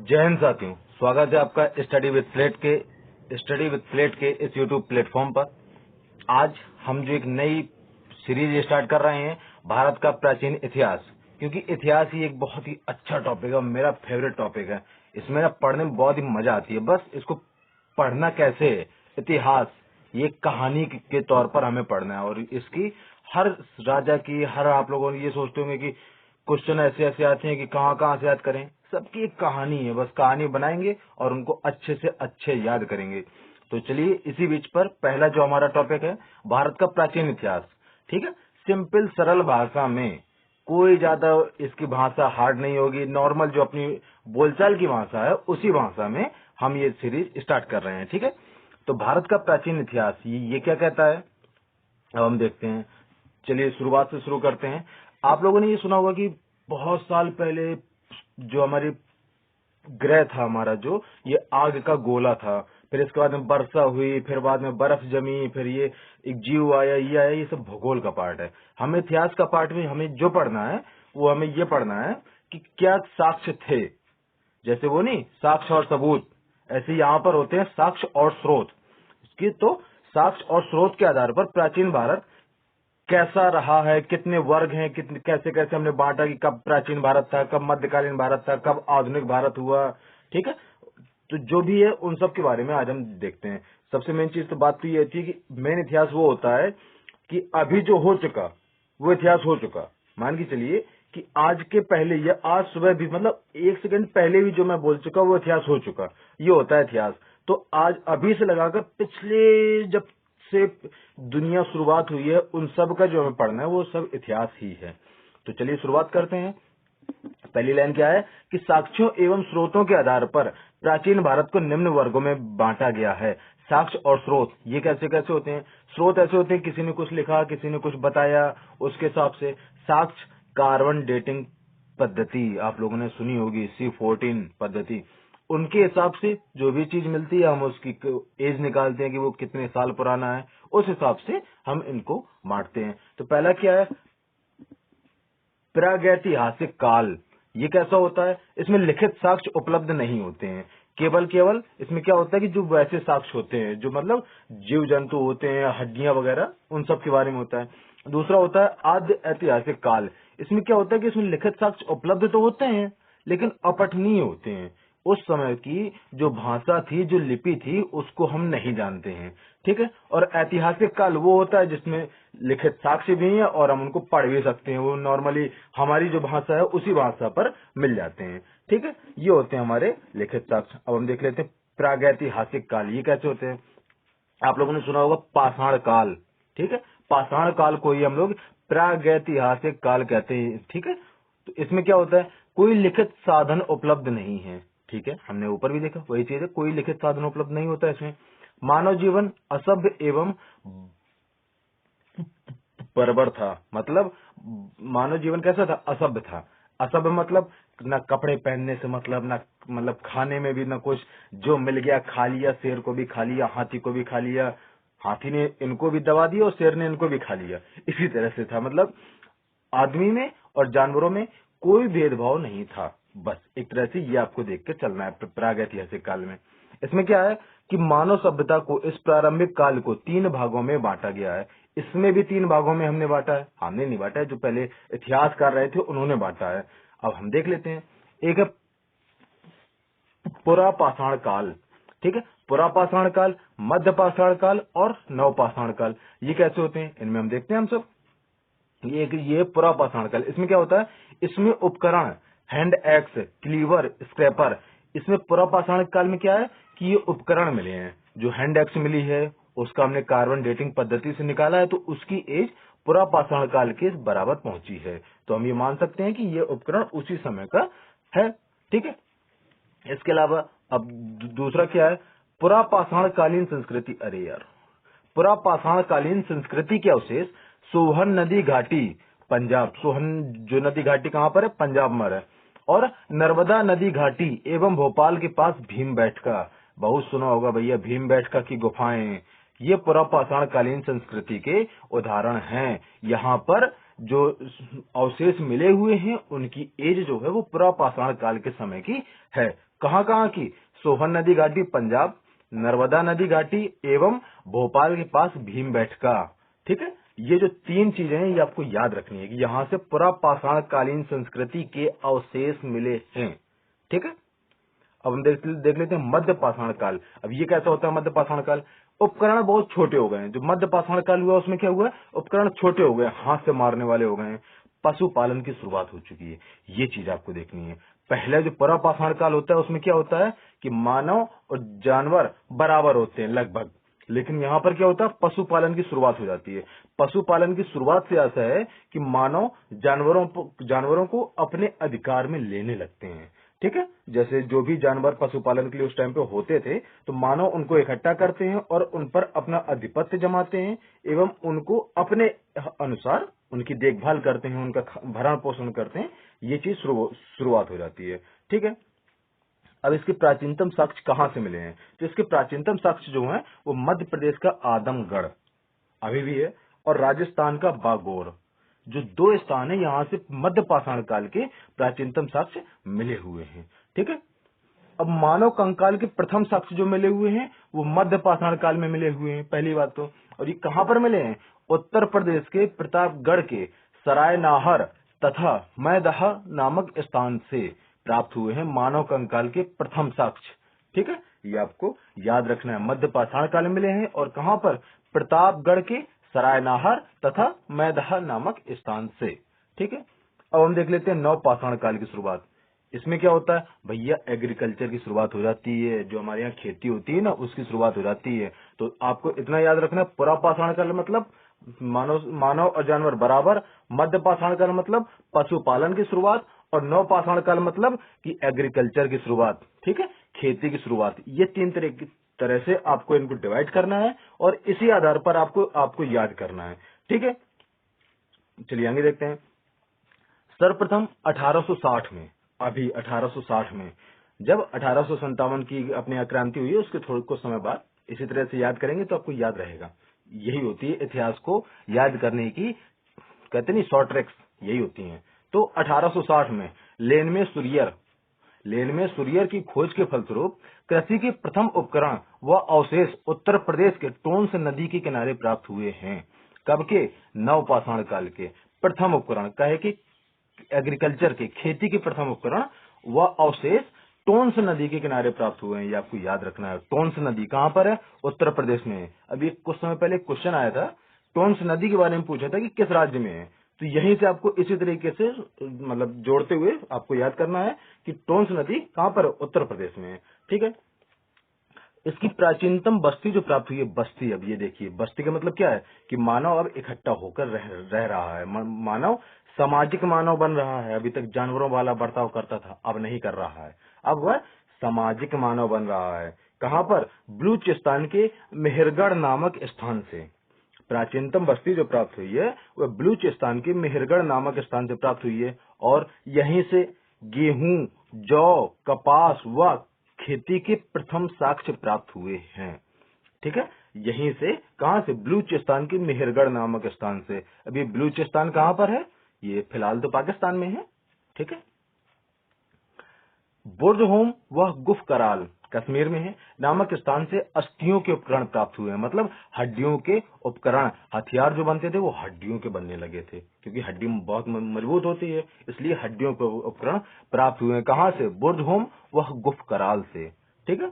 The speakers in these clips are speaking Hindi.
जय हिंद साथियों, स्वागत है आपका स्टडी विद स्लेट के इस यूट्यूब प्लेटफॉर्म पर। आज हम जो एक नई सीरीज स्टार्ट कर रहे हैं, भारत का प्राचीन इतिहास, क्योंकि इतिहास ही एक बहुत ही अच्छा टॉपिक है, मेरा फेवरेट टॉपिक है। इसमें ना पढ़ने में बहुत ही मजा आती है। बस इसको पढ़ना कैसे है, इतिहास ये कहानी के तौर पर हमें पढ़ना है, और इसकी हर राजा की, हर आप लोगों ने ये सोचते होंगे कि क्वेश्चन ऐसे ऐसे आते हैं कि कहाँ से याद करें। सबकी एक कहानी है, बस कहानी बनाएंगे और उनको अच्छे से अच्छे याद करेंगे। तो चलिए इसी बीच पर पहला जो हमारा टॉपिक है, भारत का प्राचीन इतिहास। ठीक है, सिंपल सरल भाषा में, कोई ज्यादा इसकी भाषा हार्ड नहीं होगी, नॉर्मल जो अपनी बोलचाल की भाषा है उसी भाषा में हम ये सीरीज स्टार्ट कर रहे हैं। ठीक है, तो भारत का प्राचीन इतिहास ये क्या कहता है, अब हम देखते हैं। चलिए शुरुआत से शुरू करते हैं। आप लोगों ने ये सुना होगा कि बहुत साल पहले जो हमारी ग्रह था हमारा, जो ये आग का गोला था, फिर इसके बाद में वर्षा हुई, फिर बाद में बर्फ जमी, फिर ये एक जीव आया, ये सब भूगोल का पार्ट है। हमें इतिहास का पार्ट में हमें जो पढ़ना है वो हमें ये पढ़ना है कि क्या साक्ष्य थे। जैसे वो नहीं, साक्ष्य और सबूत, ऐसे यहाँ पर होते हैं साक्ष्य और स्रोत। इसकी तो साक्ष्य और स्रोत के आधार पर प्राचीन भारत कैसा रहा है, कितने वर्ग हैं, कितने कैसे कैसे हमने बांटा कि कब प्राचीन भारत था, कब मध्यकालीन भारत था, कब आधुनिक भारत हुआ। ठीक है, तो जो भी है उन सब के बारे में आज हम देखते हैं। सबसे मेन चीज तो बात तो ये थी कि मेन इतिहास वो होता है कि अभी जो हो चुका वो इतिहास हो चुका। मान के चलिए कि आज के पहले या आज सुबह भी, मतलब एक सेकंड पहले भी जो मैं बोल चुका वो इतिहास हो चुका, ये होता है इतिहास। तो आज अभी से लगाकर पिछले जब से दुनिया शुरुआत हुई है उन सब का जो हमें पढ़ना है वो सब इतिहास ही है। तो चलिए शुरुआत करते हैं। पहली लाइन क्या है कि साक्ष्यों एवं स्रोतों के आधार पर प्राचीन भारत को निम्न वर्गों में बांटा गया है। साक्ष्य और स्रोत ये कैसे कैसे होते हैं? स्रोत ऐसे होते हैं किसी ने कुछ लिखा, किसी ने कुछ बताया, उसके हिसाब से। साक्ष्य कार्बन डेटिंग पद्धति आप लोगों ने सुनी होगी, C14 पद्धति, उनके हिसाब से जो भी चीज मिलती है हम उसकी एज निकालते हैं कि वो कितने साल पुराना है, उस हिसाब से हम इनको बांटते हैं। तो पहला क्या है, प्रागैतिहासिक काल। ये कैसा होता है? इसमें लिखित साक्ष्य उपलब्ध नहीं होते हैं, केवल इसमें क्या होता है कि जो वैसे साक्ष्य होते हैं, जो मतलब जीव जंतु होते हैं, हड्डियां वगैरह, उन सब के बारे में होता है। दूसरा होता है आद्य ऐतिहासिक काल। इसमें क्या होता है कि इसमें लिखित साक्ष्य उपलब्ध तो होते हैं लेकिन अपठनीय होते हैं। उस समय की जो भाषा थी, जो लिपि थी, उसको हम नहीं जानते हैं। ठीक है, और ऐतिहासिक काल वो होता है जिसमें लिखित साक्ष्य भी है और हम उनको पढ़ भी सकते हैं, वो नॉर्मली हमारी जो भाषा है उसी भाषा पर मिल जाते हैं। ठीक है, ये होते हैं हमारे लिखित साक्ष्य। अब हम देख लेते हैं प्रागैतिहासिक काल, ये कैसे होते हैं। आप लोगों ने सुना होगा पाषाण काल। ठीक है, पाषाण काल को ही हम लोग प्रागैतिहासिक काल कहते हैं। ठीक है, तो इसमें क्या होता है, कोई लिखित साधन उपलब्ध नहीं है। ठीक है, हमने ऊपर भी देखा वही चीज है, कोई लिखित साधन उपलब्ध नहीं होता इसमें। मानव जीवन असभ्य एवं बर्बर था। मतलब मानव जीवन कैसा था? असभ्य था। असभ्य मतलब न कपड़े पहनने से मतलब खाने में भी न कुछ, जो मिल गया खा लिया, शेर को भी खा लिया, हाथी को भी खा लिया, हाथी ने इनको भी दबा दिया और शेर ने इनको भी खा लिया, इसी तरह से था। मतलब आदमी में और जानवरों में कोई भेदभाव नहीं था। बस एक तरह से ये आपको देख के चलना है प्रागैतिहासिक काल में। इसमें क्या है कि मानव सभ्यता को, इस प्रारंभिक काल को 3 भागों में बांटा गया है। इसमें भी 3 भागों में हमने बांटा है, हमने नहीं बांटा है, जो पहले इतिहास कर रहे थे उन्होंने बांटा है। अब हम देख लेते हैं। एक है पुरापाषाण काल। ठीक है, पुरापाषाण काल, मध्य पाषाण काल और नवपाषाण काल। ये कैसे होते हैं, इनमें हम देखते हैं हम सब। ये पुरापाषाण काल, इसमें क्या होता है, इसमें उपकरण, हैंड एक्स, क्लीवर, स्क्रैपर। इसमें पुरापाषाण काल में क्या है कि ये उपकरण मिले हैं। जो हैंड एक्स मिली है उसका हमने कार्बन डेटिंग पद्धति से निकाला है, तो उसकी एज पुरापाषाण काल के बराबर पहुंची है। तो हम ये मान सकते हैं कि ये उपकरण उसी समय का है। ठीक है, इसके अलावा अब दूसरा क्या है, पुरापाषाणकालीन संस्कृति। अरे यार, पुरापाषाणकालीन संस्कृति के अवशेष सोहन नदी घाटी, पंजाब। सोहन जो नदी घाटी कहाँ पर है? पंजाब में है। और नर्मदा नदी घाटी एवं भोपाल के पास भीमबेटका, बहुत सुना होगा भैया, भीमबेटका की गुफाएं, ये पुरापाषाणकालीन संस्कृति के उदाहरण हैं। यहाँ पर जो अवशेष मिले हुए हैं उनकी एज जो है वो पुरापाषाण काल के समय की है। कहाँ कहाँ की? सोहन नदी घाटी पंजाब, नर्मदा नदी घाटी एवं भोपाल के पास भीमबेटका। ठीक है, ये जो 3 चीजें हैं ये आपको याद रखनी है कि यहाँ से पुरा पाषाण कालीन संस्कृति के अवशेष मिले हैं। ठीक है, अब हम देख लेते हैं मध्य पाषाण काल। अब ये कैसा होता है मध्य पाषाण काल? उपकरण बहुत छोटे हो गए हैं। जो मध्य पाषाण काल हुआ उसमें क्या हुआ? उपकरण छोटे हो गए, हाथ से मारने वाले हो गए हैं, पशुपालन की शुरुआत हो चुकी है। ये चीज आपको देखनी है। पहले जो पुरा पाषाण काल होता है उसमें क्या होता है कि मानव और जानवर बराबर होते हैं लगभग, लेकिन यहाँ पर क्या होता है? पशुपालन की शुरुआत हो जाती है। पशुपालन की शुरुआत से ऐसा है कि मानव जानवरों को अपने अधिकार में लेने लगते हैं। ठीक है, जैसे जो भी जानवर पशुपालन के लिए उस टाइम पे होते थे तो मानव उनको इकट्ठा करते हैं और उन पर अपना आधिपत्य जमाते हैं एवं उनको अपने अनुसार उनकी देखभाल करते हैं, उनका भरण पोषण करते हैं। ये चीज शुरुआत हो जाती है। ठीक है, अब इसके प्राचीनतम साक्ष्य कहाँ से मिले हैं? तो इसके प्राचीनतम साक्ष्य जो हैं वो मध्य प्रदेश का आदमगढ़ अभी भी है और राजस्थान का बागोर, जो 2 स्थान है यहाँ से मध्य पाषाण काल के प्राचीनतम साक्ष्य मिले हुए हैं। ठीक है, अब मानव कंकाल के प्रथम साक्ष्य जो मिले हुए हैं वो मध्य पाषाण काल में मिले हुए हैं, पहली बात तो। और ये कहाँ पर मिले हैं? उत्तर प्रदेश के प्रतापगढ़ के सरायनाहर तथा मैदह नामक स्थान से प्राप्त हुए हैं मानव कंकाल के प्रथम साक्ष्य। ठीक है, ये आपको याद रखना है। मध्य पाषाण काल में मिले हैं और कहाँ पर? प्रतापगढ़ के सरायनाहर तथा मैदह नामक स्थान से। ठीक है, अब हम देख लेते हैं नव पाषाण काल की शुरुआत। इसमें क्या होता है भैया? एग्रीकल्चर की शुरुआत हो जाती है, जो हमारे यहाँ खेती होती है ना उसकी शुरुआत हो जाती है। तो आपको इतना याद रखना है, पुरा पाषाण काल मतलब मानव और जानवर बराबर, मध्य पाषाण काल मतलब पशुपालन की शुरुआत, और नव पाषाण काल मतलब कि एग्रीकल्चर की शुरुआत। ठीक है, खेती की शुरुआत। ये 3 तरह से आपको इनको डिवाइड करना है और इसी आधार पर आपको याद करना है। ठीक है, चलिए आगे देखते हैं। सर्वप्रथम 1860 में, अभी 1860 में, जब 1857 की अपनी क्रांति हुई है उसके थोड़े कुछ समय बाद इसी तरह से याद करेंगे तो आपको याद रहेगा। यही होती है इतिहास को याद करने की, कहते नहीं शॉर्ट ट्रिक्स, यही होती हैं। तो 1860 में लेन में सूर्यर की खोज के फलस्वरूप कृषि के प्रथम उपकरण व अवशेष उत्तर प्रदेश के टोंस नदी के किनारे प्राप्त हुए हैं। कब के? नव पाषाण काल के प्रथम उपकरण, कहे कि एग्रीकल्चर के, खेती के प्रथम उपकरण व अवशेष टोंस नदी के किनारे प्राप्त हुए हैं। ये आपको याद रखना है। टोंस नदी कहाँ पर है? उत्तर प्रदेश में है। अभी कुछ समय पहले क्वेश्चन आया था, टोंस नदी के बारे में पूछा था कि किस राज्य में है, तो यहीं से आपको इसी तरीके से मतलब जोड़ते हुए आपको याद करना है कि टोंस नदी कहाँ पर है? उत्तर प्रदेश में है। ठीक है, इसकी प्राचीनतम बस्ती जो प्राप्त हुई है, बस्ती, अब ये देखिए बस्ती का मतलब क्या है कि मानव अब इकट्ठा होकर रह रहा है। मानव सामाजिक मानव बन रहा है। अभी तक जानवरों वाला बर्ताव करता था, अब नहीं कर रहा है, अब वह सामाजिक मानव बन रहा है। कहाँ पर? बलूचिस्तान के मेहरगढ़ नामक स्थान से प्राचीनतम बस्ती जो प्राप्त हुई है वह बलूचिस्तान के मेहरगढ़ नामक स्थान से प्राप्त हुई है। और यहीं से गेहूं, जौ, कपास व खेती के प्रथम साक्ष्य प्राप्त हुए हैं। ठीक है, यहीं से, कहां से? बलूचिस्तान के मेहरगढ़ नामक स्थान से। अभी बलूचिस्तान कहां पर है? ये फिलहाल तो पाकिस्तान में है। ठीक है, बुर्जहोम व गुफ कराल कश्मीर में है नामक स्थान से अस्थियों के उपकरण प्राप्त हुए हैं। मतलब हड्डियों के उपकरण, हथियार जो बनते थे वो हड्डियों के बनने लगे थे, क्योंकि हड्डी बहुत मजबूत होती है, इसलिए हड्डियों के उपकरण प्राप्त हुए हैं। कहां से? बुर्जहोम व गुफ कराल से। ठीक है,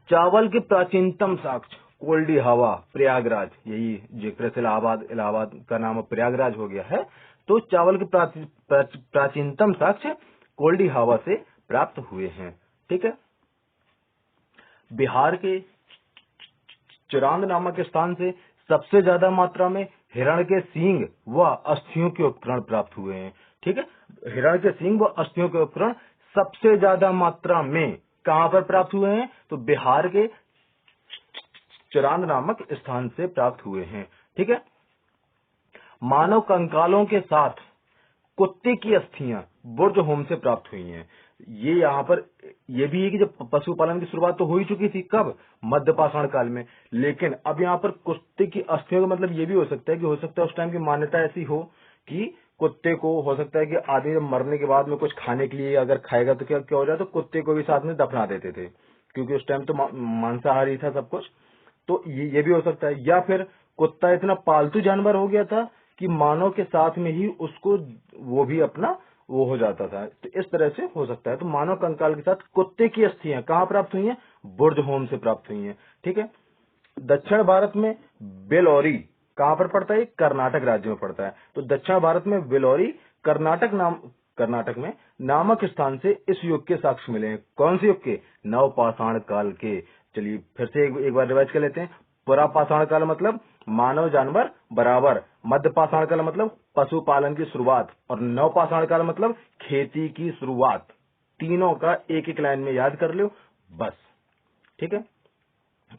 चावल के प्राचीनतम साक्ष्य कोल्डी हवा, प्रयागराज, यही जिक्र इलाहाबाद का नाम प्रयागराज हो गया है। तो चावल के प्राचीनतम साक्ष्य कोल्डी हवा से प्राप्त हुए हैं। ठीक है, बिहार के चिरांद नामक स्थान से सबसे ज्यादा मात्रा में हिरण के सींग व अस्थियों के उपकरण प्राप्त हुए हैं। ठीक है, हिरण के सींग व अस्थियों के उपकरण सबसे ज्यादा मात्रा में कहां पर प्राप्त हुए हैं? तो बिहार के चिरांद नामक स्थान से प्राप्त हुए हैं। ठीक है, मानव कंकालों के साथ कुत्ते की अस्थियां बुर्जहोम से प्राप्त हुई हैं। ये यहाँ पर ये भी है कि जब पशुपालन की शुरुआत तो हो ही चुकी थी, कब? मध्य पाषाण काल में। लेकिन अब यहाँ पर कुत्ते की अस्थियों का मतलब ये भी हो सकता है कि हो सकता है उस टाइम की मान्यता ऐसी हो कि कुत्ते को हो सकता है कि आदमी जब मरने के बाद में कुछ खाने के लिए अगर खाएगा तो क्या क्या हो जाए, तो कुत्ते को भी साथ में दफना देते थे, क्योंकि उस टाइम तो मांसाहारी था सब कुछ। तो ये भी हो सकता है, या फिर कुत्ता इतना पालतू जानवर हो गया था कि मानव के साथ में ही उसको वो भी अपना वो हो जाता था। तो इस तरह से हो सकता है। तो मानव कंकाल के साथ कुत्ते की अस्थियां कहाँ प्राप्त हुई हैं? बुर्ज होम से प्राप्त हुई हैं। ठीक है। दक्षिण भारत में बेलोरी कहाँ पर पड़ता है? कर्नाटक राज्य में पड़ता है। तो दक्षिण भारत में बेलोरी कर्नाटक में नामक स्थान से इस युग के साक्ष्य मिले हैं। कौन से युग के? नवपाषाण काल के। चलिए फिर से एक बार रिवाइज कर लेते हैं। पुरापाषाण काल मतलब मानव जानवर बराबर, मध्य पाषाण काल मतलब पशुपालन की शुरुआत, और नवपाषाण काल मतलब खेती की शुरुआत। तीनों का एक एक लाइन में याद कर लो बस। ठीक है।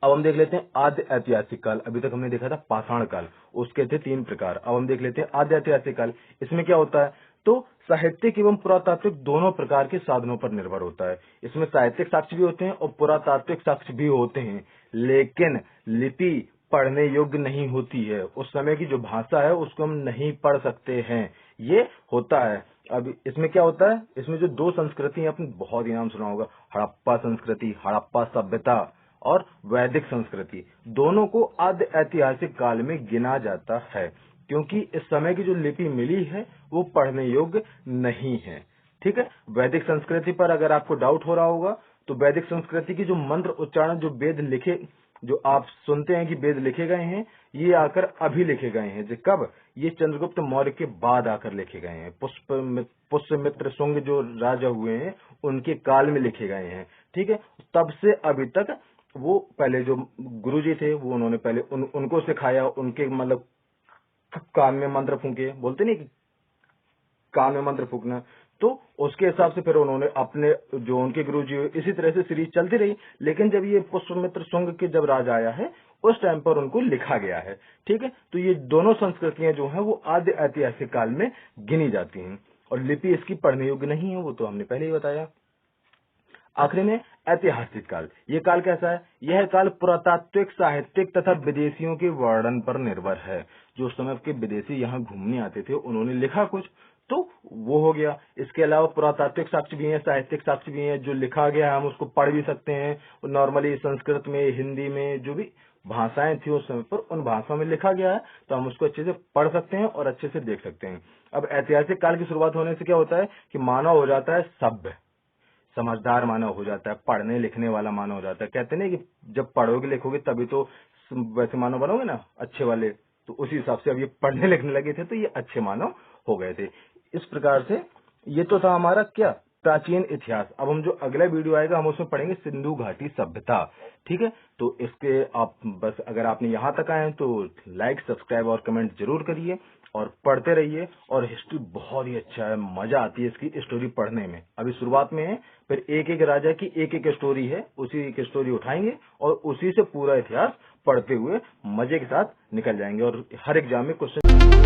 अब हम देख लेते हैं आद्य ऐतिहासिक काल। अभी तक हमने देखा था पाषाण काल, उसके थे 3 प्रकार। अब हम देख लेते हैं आद्य ऐतिहासिक काल। इसमें क्या होता है? तो साहित्यिक एवं पुरातात्विक दोनों प्रकार के साधनों पर निर्भर होता है। इसमें साहित्यिक साक्ष्य भी होते हैं और पुरातात्विक साक्ष्य भी होते हैं, लेकिन लिपि पढ़ने योग्य नहीं होती है। उस समय की जो भाषा है उसको हम नहीं पढ़ सकते हैं, ये होता है। अब इसमें क्या होता है? इसमें जो 2 संस्कृति है, आपने बहुत ही नाम सुना होगा, हड़प्पा संस्कृति, हड़प्पा सभ्यता और वैदिक संस्कृति, दोनों को आद्य ऐतिहासिक काल में गिना जाता है, क्योंकि इस समय की जो लिपि मिली है वो पढ़ने योग्य नहीं है। ठीक है। वैदिक संस्कृति पर अगर आपको डाउट हो रहा होगा, तो वैदिक संस्कृति की जो मंत्र उच्चारण, जो वेद लिखे, जो आप सुनते हैं कि वेद लिखे गए हैं, ये आकर अभी लिखे गए हैं। जो कब? ये चंद्रगुप्त मौर्य के बाद आकर लिखे गए हैं। पुष्यमित्र शुंग जो राजा हुए हैं उनके काल में लिखे गए हैं। ठीक है। तब से अभी तक वो पहले जो गुरुजी थे वो उन्होंने पहले उनको सिखाया, उनके मतलब कान में मंत्र फूंके, बोलते नहीं कि कान में मंत्र फूकना, तो उसके हिसाब से फिर उन्होंने अपने जो उनके गुरुजी हुए, इसी तरह से सीरीज चलती रही। लेकिन जब ये पुष्यमित्र शुंग के जब राज आया है उस टाइम पर उनको लिखा गया है। ठीक है। तो ये दोनों संस्कृतियां जो हैं वो आद्य ऐतिहासिक काल में गिनी जाती हैं, और लिपि इसकी पढ़ने योग्य नहीं है, वो तो हमने पहले ही बताया। आखिरी में ऐतिहासिक काल। ये काल कैसा है? यह काल पुरातात्विक, साहित्यिक तथा विदेशियों के वर्णन पर निर्भर है। जो उस समय के विदेशी यहाँ घूमने आते थे उन्होंने लिखा कुछ, तो वो हो गया। इसके अलावा पुरातात्विक साक्ष्य भी हैं, साहित्यिक साक्ष्य भी हैं। जो लिखा गया है हम उसको पढ़ भी सकते हैं। नॉर्मली संस्कृत में, हिंदी में, जो भी भाषाएं थी उस समय पर, उन भाषाओं में लिखा गया है, तो हम उसको अच्छे से पढ़ सकते हैं और अच्छे से देख सकते हैं। अब ऐतिहासिक काल की शुरुआत होने से क्या होता है कि मानव हो जाता है सभ्य, समझदार मानव हो जाता है, पढ़ने लिखने वाला मानव हो जाता है। कहते नहीं कि जब पढ़ोगे लिखोगे तभी तो वैसे मानव बनोगे ना, अच्छे वाले। तो उसी हिसाब से अब ये पढ़ने लिखने लगे थे तो ये अच्छे मानव हो गए थे। इस प्रकार से ये तो था हमारा क्या? प्राचीन इतिहास। अब हम जो अगला वीडियो आएगा हम उसमें पढ़ेंगे सिंधु घाटी सभ्यता। ठीक है। तो इसके आप बस, अगर आपने यहाँ तक आए हैं तो लाइक, सब्सक्राइब और कमेंट जरूर करिए और पढ़ते रहिए। और हिस्ट्री बहुत ही अच्छा है, मजा आती है इसकी स्टोरी पढ़ने में। अभी शुरुआत में है, फिर एक एक राजा की एक एक स्टोरी है, उसी एक स्टोरी उठाएंगे और उसी से पूरा इतिहास पढ़ते हुए मजे के साथ निकल जाएंगे। और हर एग्जाम में क्वेश्चन